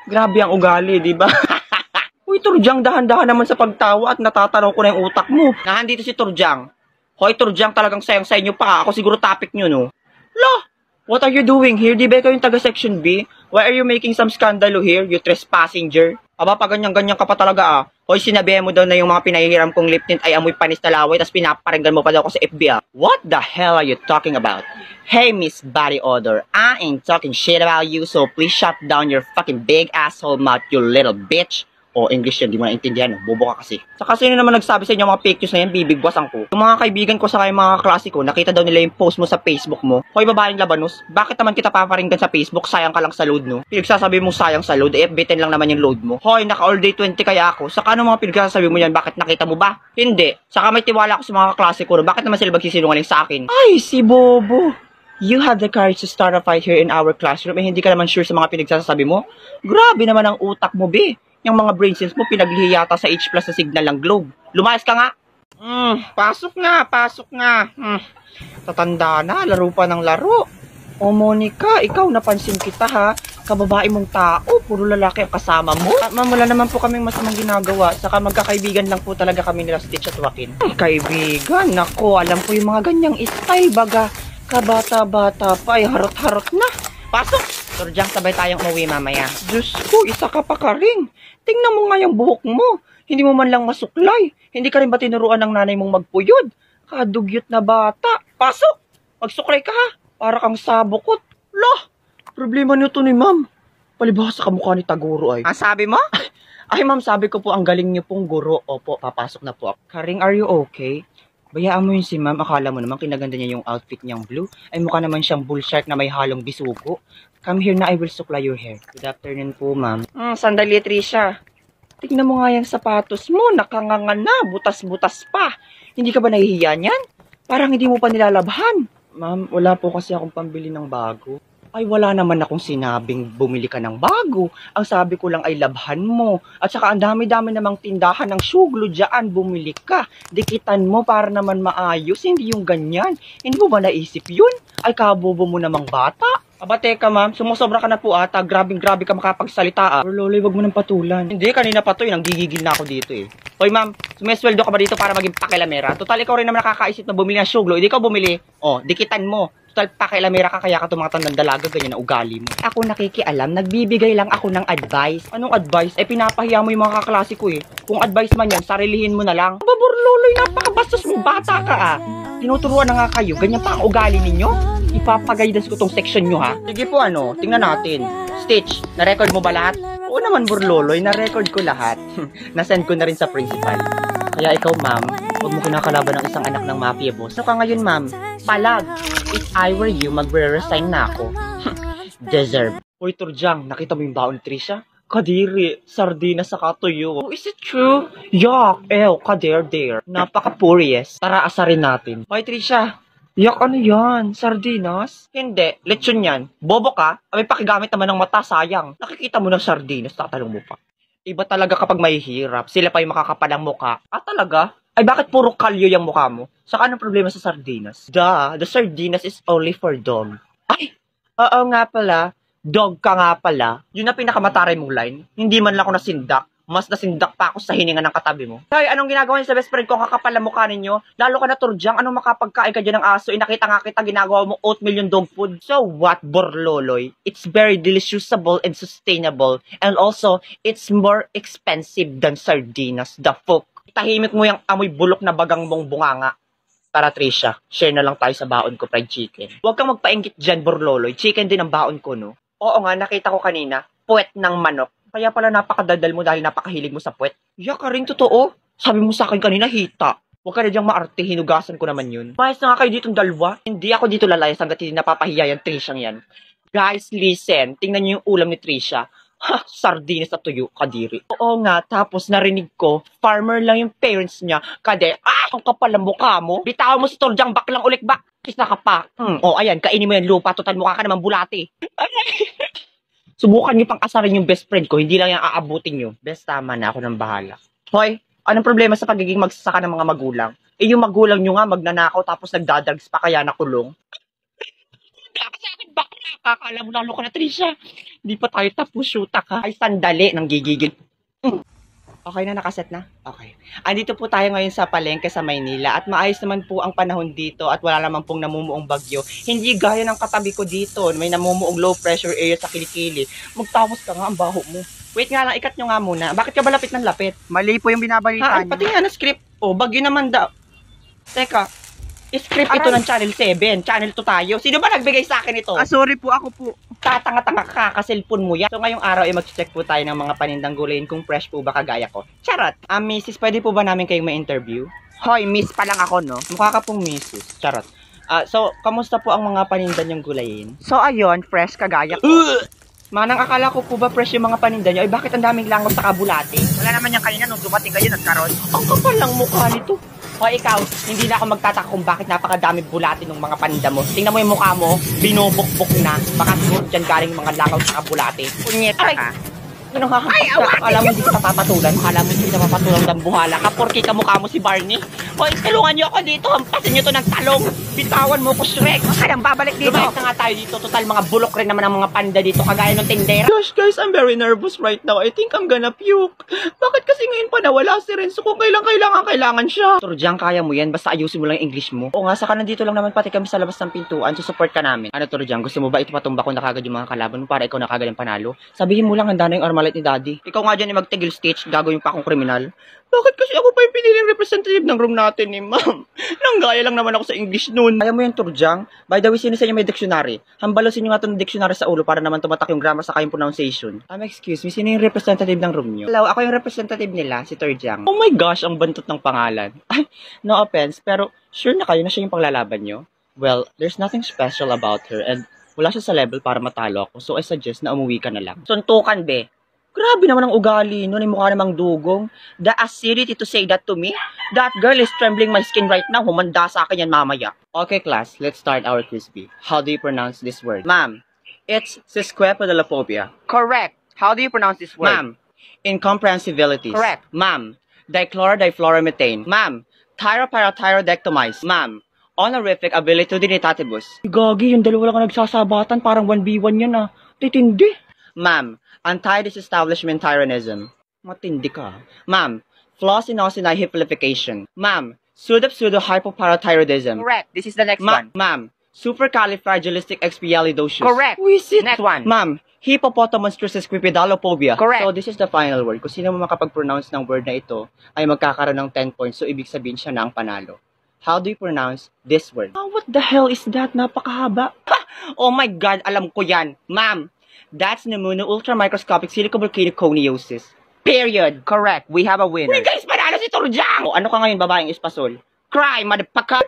Grabe ang ugali, di ba? Uy, Turjang, dahan-dahan naman sa pagtawa at natatanaw ko na yung utak mo. Nahandito si Turjang. Hoy, Turjang, talagang sayang sa inyo pa. Ako siguro topic nyo, no? Lo! What are you doing here? Di ba ikaw yung taga-section B? Why are you making some scandalo here, you trespassinger? Aba, pa ganyan-ganyan ka pa talaga ah. Hoy, sinabihan mo daw na yung mga pinahihiram kong lip tint ay amoy panis na laway, tapos pinaparinggan mo pa daw ako sa FB ah. What the hell are you talking about? Hey, Miss Body Odor, I ain't talking shit about you, so please shut down your fucking big asshole mouth, you little bitch. O, English yan, di mo naintindihan, bobo ka kasi. Sa kasi naman nagsabi sa inyo mga fake news na yan, bibigwasan ko. Yung mga kaibigan ko sa mga klase ko, nakita daw nila yung post mo sa Facebook mo. Hoy, babaeng labanos, bakit naman kita paparinggan sa Facebook? Sayang ka lang sa load, no? Pinagsasabi mo sayang sa load, FB10 lang naman yung load mo. Hoy, naka all day 20 kaya ako. Saka ano mga pinagsasabi mo yan, bakit nakita mo ba? Hindi. Saka may tiwala ako sa mga klase ko, bakit naman sila magsisinungaling sa akin? Ay, si Bobo. You have the courage to start a fight here in our classroom, hindi ka naman sure sa mga pinagsasabi mo? Grabe naman ang utak mo, be. Yung mga brain cells mo, pinaglihi yata sa H+ na signal ng globe. Lumayas ka nga. Pasok nga. Tatanda na, laro pa ng laro. O Monica, ikaw napansin kita ha. Kababae mong tao, puro lalaki ang kasama mo. Ma'am, wala naman po kaming masamang ginagawa. Saka magkakaibigan lang po talaga kami nila Stitch at Joaquin. Kaibigan, nako, alam ko yung mga ganyang style baga. Kabata-bata pa, ay harot-harot na. Pasok! Turjang, sabay tayong umuwi mamaya. Diyos ko, isa ka pa ka rin. Tingnan mo nga yung buhok mo. Hindi mo man lang masuklay. Hindi ka rin ba tinuruan ng nanay mong magpuyod? Kadugyot na bata. Pasok! Magsuklay ka ha. Para kang sabokot. Lah! Problema nyo to ni ma'am. Palibhasa ka mukha ni Taguro ay. Ang sabi mo? Ay ma'am, sabi ko po ang galing nyo pong guro. Opo, papasok na po ako. Karing, are you okay? Bayaan mo yun si ma'am. Akala mo naman kinaganda niya yung outfit niyang blue. Ay mukha naman siyang bull shark na may halong bisugo. Come here na, I will suklay your hair. Good afternoon po, ma'am. Sandali, Trisha. Tignan mo nga yung sapatos mo. Nakanganga na. Butas-butas pa. Hindi ka ba nahihiya niyan? Parang hindi mo pa nilalabhan. Ma'am, wala po kasi akong pambili ng bago. Ay, wala naman akong sinabing bumili ka ng bago. Ang sabi ko lang ay labhan mo. At saka ang dami-dami namang tindahan ng suglo dyan. Bumili ka. Dikitan mo para naman maayos. Hindi yung ganyan. Hindi mo ba naisip yun? Ay, kabobo mo namang bata. Aba, teka ma'am, sumusobra ka na po ata. Grabing-grabe ka makapagsalita ah. Pero Loloy, wag mo nang patulan. Hindi, kanina pa to eh. Nanggigigil na ako dito eh. Hoy ma'am, sumesweldo ka ba dito para maging pakilamera? Total, ikaw rin naman nakakaisip na bumili ng suglo. Hindi ka bumili. O, dikitan mo. Total, pakilamera ka kaya ka tumatandang dalaga. Ganyan na ugali mo. Ako nakikialam, nagbibigay lang ako ng advice. Anong advice? Eh, pinapahiya mo yung mga kaklase ko eh. Kung advice man yan, sarilihin mo na lang. Babor Loloy, napakabastos mo. Bata ka ah. Tinuturuan na nga kayo. Ganyan pa ang ugali ninyo. Ipapagaydas ko tong section nyo ha. Sige po ano, tingnan natin. Stitch, na-record mo ba lahat? Oo naman Burloloy, na-record ko lahat. Nasend ko na rin sa principal. Kaya ikaw ma'am, huwag mo kinakalaban ng isang anak ng mafia boss. Ano ka ngayon ma'am? Palag, if I were you, magre-resign na ako. Deserve. Hoy Turjang, nakita mo yung baon ni Trisha? Kadiri, sardina sa katuyo. Oh, is it true? Yuck, kader. Napaka-purious. Tara, asarin natin. Hoy Trisha, yak, ano yan? Sardinas? Hindi. Lechon yan. Bobo ka? May pakigamit naman ng mata, sayang. Nakikita mo ng sardinas, tatanong mo pa. Iba talaga kapag may hirap. Sila pa yung makakapalang mukha. Ah, talaga? Ay, bakit puro kalyo yung mukha mo? Saka anong problema sa sardinas? The sardinas is only for dog. Ay, oo nga pala. Dog ka nga pala. Yun na pinakamataray mong line. Hindi man lang ako nasindak. Mas nasindak pa ako sa hininga ng katabi mo. Hoy, anong ginagawa niyo sa best friend ko? Kakapal na mukha ninyo. Lalo ka na Turjang. Anong makapagkain ka dyan ng aso? Inakita nga kita ginagawa mo oatmeal yung dog food. So what, Borloloy? It's very deliciousable and sustainable. And also, it's more expensive than sardinas. The fuck. Tahimik mo yung amoy bulok na bagang mong bunganga. Tara Trisha, share na lang tayo sa baon ko, fried chicken. Huwag kang magpainggit dyan, Borloloy. Chicken din ang baon ko, no? Oo nga, nakita ko kanina. Puwet ng manok. Kaya pala napakadaldal mo dahil napakahilig mo sa puwet. Yak ka rin, totoo. Sabi mo sa akin kanina, hita. Huwag ka na diyang maarte, hinugasan ko naman yun. Mayos na nga kayo ditong dalawa. Hindi ako dito lalayas hanggat hindi napapahiya yung Trishang yan. Guys, listen. Tingnan niyo yung ulam ni Trisha. Ha, sardinas at tuyo, kadiri. Oo nga, tapos narinig ko, farmer lang yung parents niya. Ang kapal ang mukha mo. Bitawan mo si Turjang, baklang ulik ba? Kisa ka pa. Ayan, kainin mo yan lupa. Total mukha ka naman bulati. Subukan niyo pang asarin yung best friend ko, hindi lang yung aabutin niyo. Best, tama na, ako nang bahala. Hoy, anong problema sa pagiging magsasaka ng mga magulang? Eh yung magulang niyo nga magnanakaw tapos nagdadrugs pa kaya nakulong. Hindi ka sa akin bakla! Kakala mo lalo ka na, Trisha. Hindi pa tayo tapos, shoota ka. Ay, sandali, nang gigigil. Okay na, nakaset na? Okay. Andito po tayo ngayon sa palengke sa Maynila at maayos naman po ang panahon dito at wala naman pong namumuong bagyo. Hindi gaya ng katabi ko dito, may namumuong low pressure area sa kilikili. Magtawas ka nga, ang baho mo. Wait nga lang, ikat nyo nga muna. Bakit ka ba lapit ng lapit? Mali po yung binabalitaan. Pati nga na script. Oh, bagyo naman daw. Teka, script ito ng Channel 7. Channel 2 tayo. Sino ba nagbigay sa akin ito? Sorry po, ako po. Tatanga-tanga ka, cellphone mo yan. So ngayong araw ay mag-check po tayo ng mga panindang gulayin kung fresh po ba kagaya ko. Charot! Mrs. Pwede po ba namin kayong ma-interview? Hoy, miss pa lang ako, no? Mukha ka pong Mrs. Charot. So, kamusta po ang mga paninda niyong gulayin? So, ayun, fresh kagaya ko. Manang akala ko po ba fresh yung mga paninda niyo? Ay bakit ang daming langaw sa kabulate? Wala naman yung kanina nung dumating kayo, nagkaroon. Ang kapal lang mukha nito. O ikaw, hindi na ako magtataka kung bakit napakadami bulate ng mga paninda mo. Tingnan mo yung mukha mo, binubukbok na. Baka siguro dyan galing mga langaw sa kabulate. Punyeta ka. Ano nga? Ay, alam mo, hindi kita papatulan. Alam mo, hindi kita papatulan ng buhala ka. Porke kamukha mo si Barney. Hoy, tulungan niyo ako dito. Hampasin niyo to ng talong. Bitawan mo ko, Shrek. Kayang babalik dito. Lumayas na nga tayo dito. Total, mga bulok rin naman ang mga panda dito. Kagaya ng tindera. Gosh, guys, I'm very nervous right now. I think I'm gonna puke. Bakit kasi ngayon pa nawala si Renzo kung kailangan siya? Turjang, kaya mo yan. Basta ayusin mo lang yung English mo. O nga, saka nandito lang naman pati kami sa labas ng pintuan. Support ka namin. Ano, Turjang, gusto mo ba itupatumba ko na kagad yung mga kalaban mo para ikaw na kagad yung panalo? Sabihin mo lang, handa na yung Armalite ni Daddy. Ikaw nga dyan yung magtigil stage, gagawin pa akong kriminal. Bakit kasi ako pa yung piniling representative ng room natin ni ma'am? Nanggaya lang naman ako sa English noon. Kaya mo yung Turjang? By the way, sino sa inyo may dictionary? Hambalosin nyo nga itong dictionary sa ulo para naman tumatak yung grammar sa kayong pronunciation. Excuse me, sino yung representative ng room nyo? Hello, ako yung representative nila, si Turjang. Oh my gosh, ang bantot ng pangalan. Ay, no offense, pero sure na kayo na siya yung paglalaban nyo? Well, there's nothing special about her and wala siya sa level para matalo ako, so I suggest na umuwi ka na lang. Suntukan, be. Grabe naman ang ugali nun, ay mukha namang dugong. The acidity to say that to me? That girl is trembling my skin right now. Humanda sa akin yan mamaya. Okay, class, let's start our quiz B. How do you pronounce this word? Ma'am, it's sesquipedalophobia. Correct. How do you pronounce this word? Ma'am, incomprehensibilities. Correct. Ma'am, dichlorodifluoromethane. Ma'am, thyroparathyrodectomize. Ma'am, honorific abilitudinitatibus. Gagi, yung dalawa lang ang nagsasabatan. Parang 1v1 yan ah. Titindi. Ma'am, anti-disestablishment tyrannism. Matindi ka. Ma'am, flaccinosinide hypolification. Ma'am, pseudo-hypoparathyroidism. Correct. This is the next one. Ma'am, supercalifragilisticexpialidocious. Correct. Next one. Ma'am, hippopotamonstrosesquipedalophobia. Correct. So, this is the final word. Kung sino mo makapag-pronounce ng word na ito, ay magkakaroon ng 10 points. So, ibig sabihin siya na ang panalo. How do you pronounce this word? What the hell is that? Napakahaba. Ha! Oh my God, alam ko yan. Ma'am, that's pneumono-ultramicroscopic silicovolcanoconiosis. Period. Correct. We have a winner. Uy guys, panalo si Turjang! O, ano ka ngayon, babaeng espasol? Cry, motherfucker!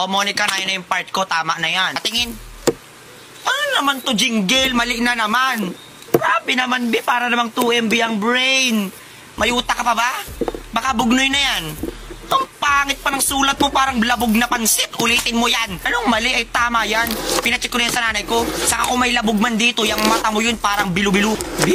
Monica, na yun na yung part ko. Tama na yan. Tingin. Ano naman to, jingle? Mali na naman. Grabe naman, be. Para namang 2MB ang brain. May utak ka pa ba? Baka bugnoy na yan. Ang pangit pa ng sulat mo, parang labog na pansit. Ulitin mo yan. Anong mali? Ay tama yan. Pinacheck ko na yan sa nanay ko. Saka kung may labog man dito, yung mata mo yun parang bilu-bilu. B,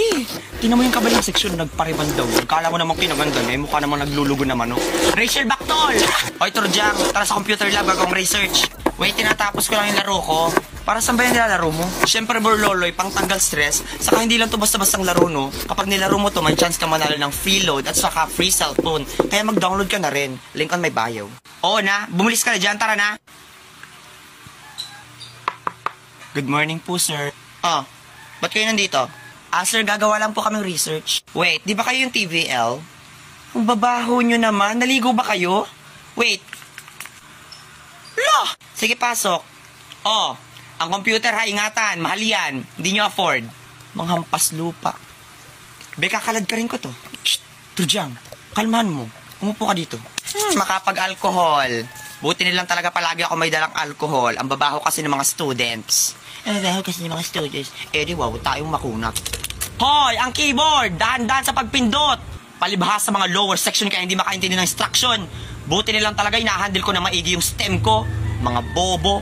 tinan mo yung kabilang seksyon, nagpariban daw. Kala mo namang kinaganda na, mukha namang naglulugo naman, no? Rachel Bactol! Oy, Turjang, tara sa computer lab, gagawang research. Wait, tinatapos ko lang yung laro ko. Para saan ba yung nilalaro mo? Siyempre, Borloloy, pang tanggal stress. Saka hindi lang to basta-bastang laro, no? Kapag nilaro mo to, may chance ka manalo ng free load at saka free cellphone. Kaya mag-download ka na rin. Link on my bio. Oo na, bumulis ka na dyan, tara na. Good morning po, sir. Oh, ba't kayo nandito? Sir, gagawa lang po kaming research. Wait, di ba kayo yung TVL? Ang babaho nyo naman. Naligo ba kayo? Wait. Lo! Sige, pasok. Oh, ang computer ha, ingatan. Mahal yan. Hindi nyo afford. Manghampas lupa. Beka, kalad ka rin ko to. Shh! Turjang, kalmahan mo. Umupo ka dito. Makapag-alcohol. Buti nilang talaga palagi ako may dalang alcohol. Ang babaho kasi ng mga students. Ang babaho kasi ng mga students. Di wow, tayong makunat. Hoy, ang keyboard! Dahan-dahan sa pagpindot! Palibhas sa mga lower section kaya hindi makaintindi ng instruction. Buti nilang talaga inahandle ko na maigi yung stem ko. Mga bobo.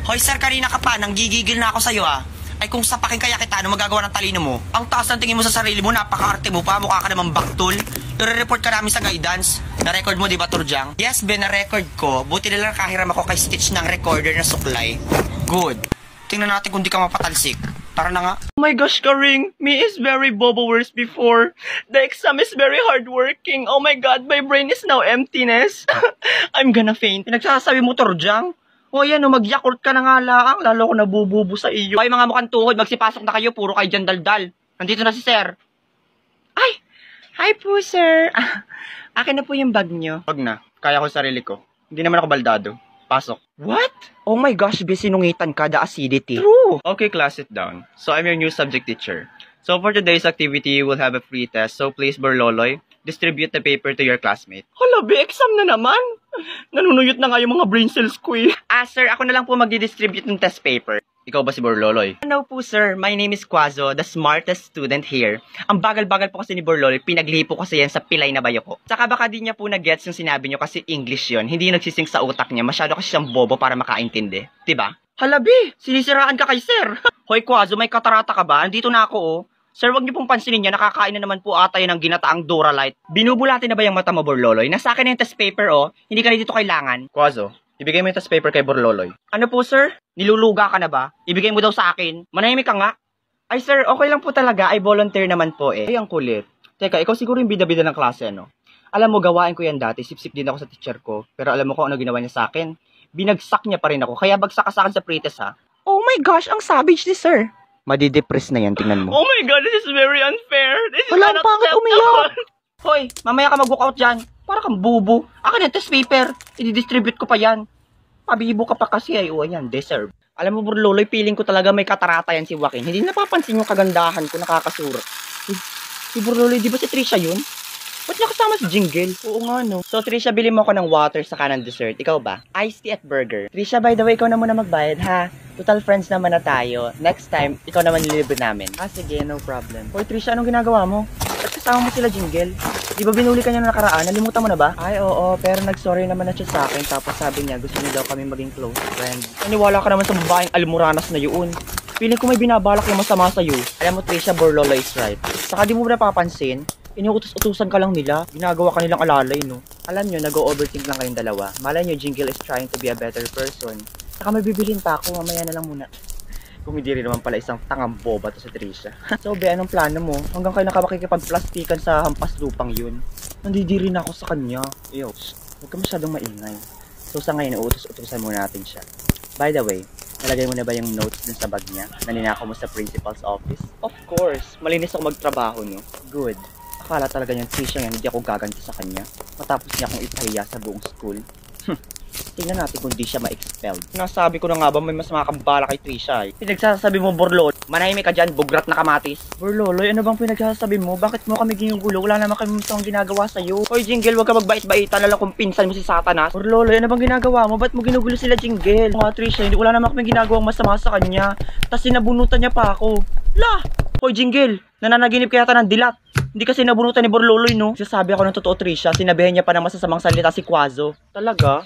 Hoy sir, kanina ka pa, nanggigigil na ako sa'yo ah. Ay kung sapakin kaya kita, ano magagawa ng talino mo? Ang taas ng tingin mo sa sarili mo, napaka-arte mo pa, mukha ka naman baktol. I-report ka namin sa guidance. Na-record mo, di ba, Turjang? Yes, Ben, na-record ko. Buti nila nakahiram ako kay Stitch ng recorder na suklay. Good. Tingnan natin kung di ka mapatalsik. Tara na nga. Oh my gosh, Karing. Me is very bobo worse before. The exam is very hardworking. Oh my God, my brain is now emptiness. I'm gonna faint. Pinagsasabi mo, Torjang? O yan, mag-yakult ka na nga lang. Lalo ko nabububo sa iyo. Ay, mga mukhang tuhod, magsipasok na kayo. Puro kayo dyan daldal. Nandito na si Sir. Ay! Hi po, Sir. Akin na po yung bag nyo. Wag na. Kaya ko sarili ko. Hindi naman ako baldado. Pasok. What? Oh my gosh, sinungitan ka, the acidity. True. Okay, class, sit down. So, I'm your new subject teacher. So, for today's activity, we'll have a free test. So, please, Borloloy, distribute the paper to your classmate. Hala, exam na naman. Nanunuyot na nga yung mga brain cells ko eh. Sir, ako na lang po magdi-distribute ng test paper. Ikaw ba si Borloloy? Hello po, sir. My name is Quazo, the smartest student here. Ang bagal-bagal po kasi ni Borloloy, pinaglipo kasi yan sa pilay na bayo ko. Saka baka di niya po nag-gets yung sinabi niyo kasi English yon. Hindi yung nagsising sa utak niya. Masyado kasi siyang bobo para makaintindi. Diba? Halabi, sinisiraan ka kay sir. Hoy, Quazo, may katarata ka ba? Andito na ako, oh. Sir, wag niyo pong pansinin niya, nakakain na naman po ata yun ng ginataang Duralite. Binubulati na ba yung mata mo, Borloloy? Nasa akin na yung test paper, oh. Hindi ka na dito kailangan. Quazo, ibigay mo yung test paper kay Borloloy. Ano po, sir? Niluluga ka na ba? Ibigay mo daw sa akin. Manahimik ka nga. Ay, sir, okay lang po talaga. I volunteer naman po eh. Ay, ang kulit. Teka, ikaw siguro yung bida-bida ng klase, ano? Alam mo, gawain ko yan dati. Sip-sip din ako sa teacher ko. Pero alam mo kung ano ginawa niya sa akin? Binagsak niya pa rin ako. Kaya bagsak ka sa akin sa pretest, ha? Oh my gosh, ang savage ni sir. Madidepress na yan, tingnan mo. Oh my God, this is very unfair. This is Wala, pangit umiyak. Hoy, mamaya ka mag-walkout dyan. Para kang bubo. Akin yung test paper. I-distribute ko pa yan. Pabibo ka pa kasi ay uwan yan. Deserve. Alam mo, Borloloy, feeling ko talaga may katarata yan si Joaquin. Hindi napapansin yung kagandahan ko, nakakasura. Si Borloloy, di ba si Trisha yun? Ba't niya kasama si Jingle? Oo nga, no. So, Trisha, bili mo ako ng water sa ng dessert. Ikaw ba? Iced tea at burger. Trisha, by the way, ikaw na muna magbayad, ha? Total friends naman na tayo. Next time, ikaw naman nililibre namin. Sige, no problem. Hoy, Trisha, anong ginagawa mo? Ba't kasama mo sila Jingle? Di ba binuli ka niya na nakaraan? Nalimutan mo na ba? Ay, oo, pero nag-sorry naman na siya sa akin. Tapos sabi niya, gusto niya daw kami maging close friends. Naniwala ka naman sa babaeng almuranas na yun. Feeling ko may binabalak yung masama sa'yo. Alam mo, Trisha, Borloloy is right. Saka di mo ba napapansin? Inuutos-utusan ka lang nila. Ginagawa ka nilang alalay, no? Alam nyo, nag-overthink lang kayong dalawa. Malay nyo, Jingle is trying to be a better person. Saka may bibilin pa ako, mamaya na lang muna. Kung hindi rin naman pala isang tangang boba to si Trisha. So, be, anong plano mo? Hanggang kayo nakapakikipag-plastikan sa hampas lupang yun. Nandidi rin ako sa kanya. Yo, huwag ka masyadong maingay. So, sa ngayon, utos-utusan muna natin siya. By the way, nalagay mo na ba yung notes dun sa bag niya? Naninakaw mo sa principal's office? Of course. Malinis ako magtrabaho, no? Good. Akala talaga niyang Trisha yan, hindi ako gaganti sa kanya. Matapos niya akong ipahiya sa buong school. Tingnan natin kung di siya ma-expelled. Nasabi ko na nga ba may mas makakambala kay Trisha eh. Pinagsasabi mo, Borloloy. Manahimik ka dyan, bugrat na kamatis. Borloloy, ano bang pinagsasabi mo? Bakit mo kami ginugulo? Wala naman kami masang ginagawa sa'yo. Hoy, Jingle, wag ka magbait-baitan. Lalo kung pinsan mo si Satanas. Borloloy, ano bang ginagawa mo? Ba't mo ginugulo sila, Jingle? Mga Trisha, hindi wala naman kami ginagawang masama sa kanya. Tas sinabunutan niya pa ako. La! Hoy, Jingle, nananaginip kaya ng dilat. Hindi kasi nabunutan ni Borloloy, no? Sasabi ako ng totoo, Trisha. Sinabihan niya pa ng masasamang salita si Quazo. Talaga?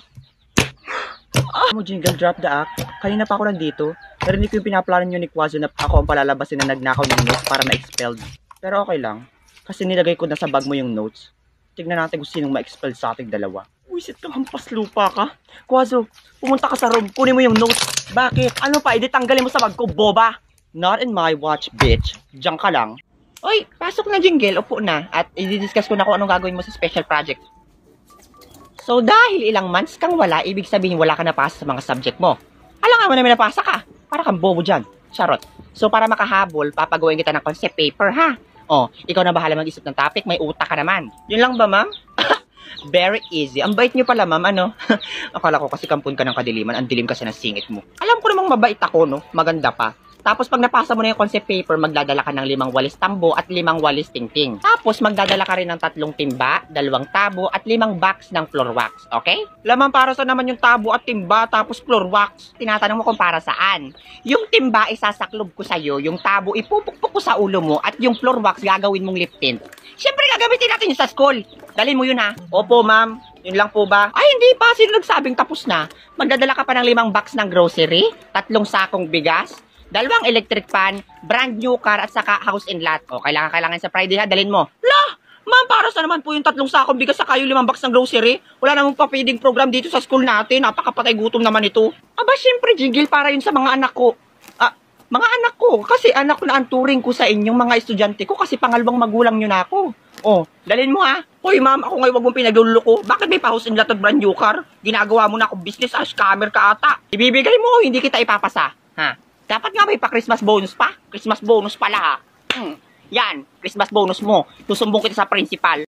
Mo, Jingle, drop the act. Kanina pa ako nandito. Narinig ko yung pinaplano nyo ni Quazo na ako ang palalabasin na nagnakaw ng notes para ma-expelled. Pero okay lang. Kasi nilagay ko na sa bag mo yung notes. Tignan natin kung sinong ma-expel sa ating dalawa. Wisit ka, hampas lupa ka. Quazo, pumunta ka sa room. Kunin mo yung notes. Bakit? Ano pa? Tanggalin mo sa bag ko, boba. Not in my watch, bitch. Diyan ka lang. Oy, pasok na, Jingle. Upo na. At i-discuss ko na kung anong gagawin mo sa special project. So, dahil ilang months kang wala, ibig sabihin wala ka napasa sa mga subject mo. Alam nga mo namin napasa ka. Para kang bobo dyan. Charot. So, para makahabol, papagawin kita ng concept paper, ha? Oh, ikaw na bahala mag-isip ng topic. May utak ka naman. Yun lang ba, ma'am? Very easy. Ang bait nyo pala, ma'am, ano? Akala ko kasi kampun ka ng kadiliman. Ang dilim kasi ng singit mo. Alam ko namang mabait ako, no? Maganda pa. Tapos pag napasa mo na yung concept paper, magdadala ka ng 5 walis tambo at 5 walis tingting. Tapos magdadala ka rin ng 3 timba, 2 tabo at 5 box ng floor wax. Okay? Laman para sa naman yung tabo at timba tapos floor wax. Tinatanong mo kung para saan. Yung timba isasaklob ko sa'yo, yung tabo ipupukpuk ko sa ulo mo at yung floor wax gagawin mong lip tint. Siyempre gagamitin natin yung sa school. Dalhin mo yun ha. Opo ma'am. Yun lang po ba? Ay hindi pa. Sino nagsabing tapos na? Magdadala ka pa ng 5 box ng grocery, 3 sakong bigas, 2 electric fan, brand new car at saka house and lot. O, kailangan sa Friday ha, dalhin mo. Lah! Ma'am, para sa naman po yung 3 sakong bigas saka yung 5 box ng grocery? Wala namang pa-feeding program dito sa school natin. Napakapatay gutom naman ito. Aba, syempre, Jingle, para yun sa mga anak ko. Mga anak ko. Kasi anak ko na ang turing ko sa inyong mga estudyante ko kasi pangalawang magulang nyo na ako. Oh, dalhin mo ha. Hoy ma'am, ako ngayon wag mong pinagluluko. Bakit may pa-house in lot of brand new car? Ginagawa mo na akong business as scammer ka ata. Ibibigay mo, hindi kita ipapasa. Ha? Dapat nga may pa-Christmas bonus pa. Christmas bonus pala ha. Yan, Christmas bonus mo. Susumbong kita sa principal.